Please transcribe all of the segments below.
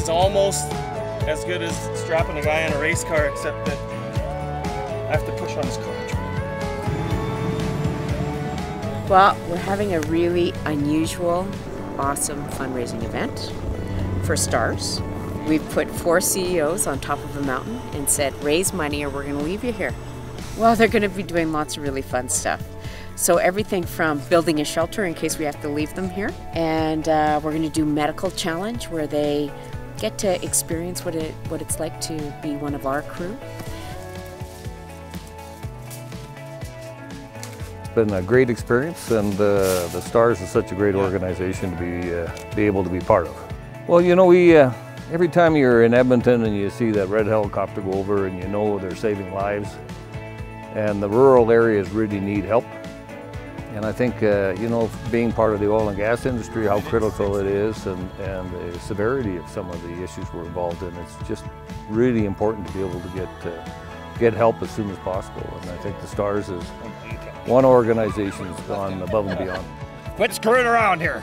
It's almost as good as strapping a guy in a race car, except that I have to push on his clutch. Well, we're having a really unusual, awesome fundraising event for STARS. We've put 4 CEOs on top of a mountain and said, raise money or we're going to leave you here. Well, they're going to be doing lots of really fun stuff. So everything from building a shelter in case we have to leave them here, and we're going to do medical challenge where they get to experience what it's like to be one of our crew. It's been a great experience, and the STARS is such a great organization to be able to be part of. Well, you know, every time you're in Edmonton and you see that red helicopter go over and you know they're saving lives, and the rural areas really need help. And I think, you know, being part of the oil and gas industry, how critical it is, and the severity of some of the issues we're involved in, it's just really important to be able to get help as soon as possible. And I think the STARS is one organization that's gone above and beyond. Quit screwing around here.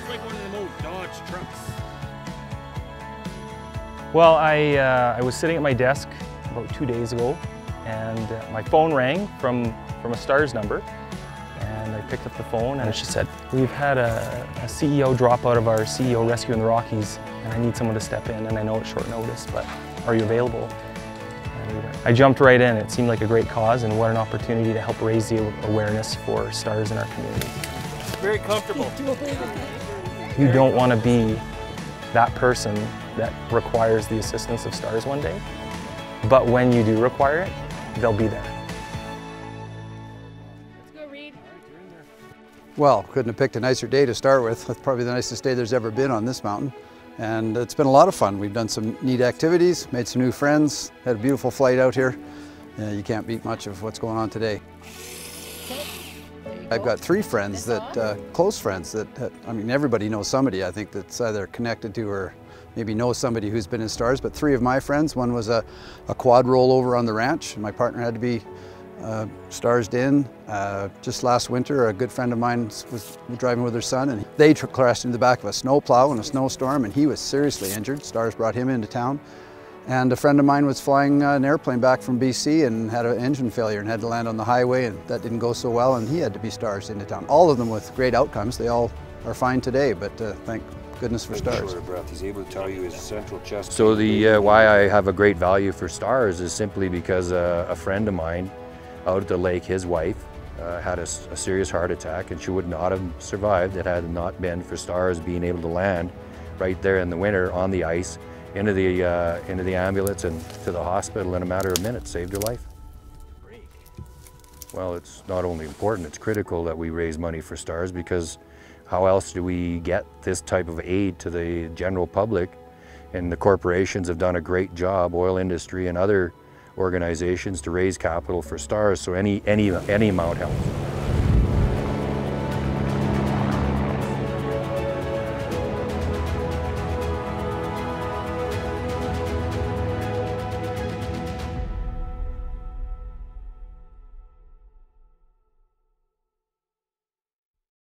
Well, I was sitting at my desk about 2 days ago, and my phone rang from a STARS number, and I picked up the phone and she said, we've had a CEO drop out of our CEO rescue in the Rockies, and I need someone to step in, and I know it's short notice, but are you available? And I jumped right in. It seemed like a great cause, and what an opportunity to help raise the awareness for STARS in our community. Very comfortable. You don't want to be that person that requires the assistance of STARS one day, but when you do require it, they'll be there. Well, couldn't have picked a nicer day to start with. That's probably the nicest day there's ever been on this mountain. And it's been a lot of fun. We've done some neat activities, made some new friends, had a beautiful flight out here. You can't beat much of what's going on today. I've got 3 friends that, close friends that, I mean, everybody knows somebody, I think, that's either connected to or maybe knows somebody who's been in STARS, but 3 of my friends. One was a quad rollover on the ranch, and my partner had to be STARS'd in. Just last winter, a good friend of mine was driving with her son, and they crashed into the back of a snowplow in a snowstorm, and he was seriously injured. STARS brought him into town. And a friend of mine was flying an airplane back from BC and had an engine failure and had to land on the highway, and that didn't go so well, and he had to be STARS'd into town. All of them with great outcomes. They all are fine today, but thank goodness for STARS. He's able to tell you his central chest. So the why I have a great value for STARS is simply because a friend of mine out at the lake, his wife, had a serious heart attack, and she would not have survived had it not been for STARS being able to land right there in the winter on the ice into the ambulance and to the hospital in a matter of minutes. Saved her life. Well, it's not only important, it's critical that we raise money for STARS, because how else do we get this type of aid to the general public? And the corporations have done a great job, oil industry and other organizations, to raise capital for STARS, so any amount helps.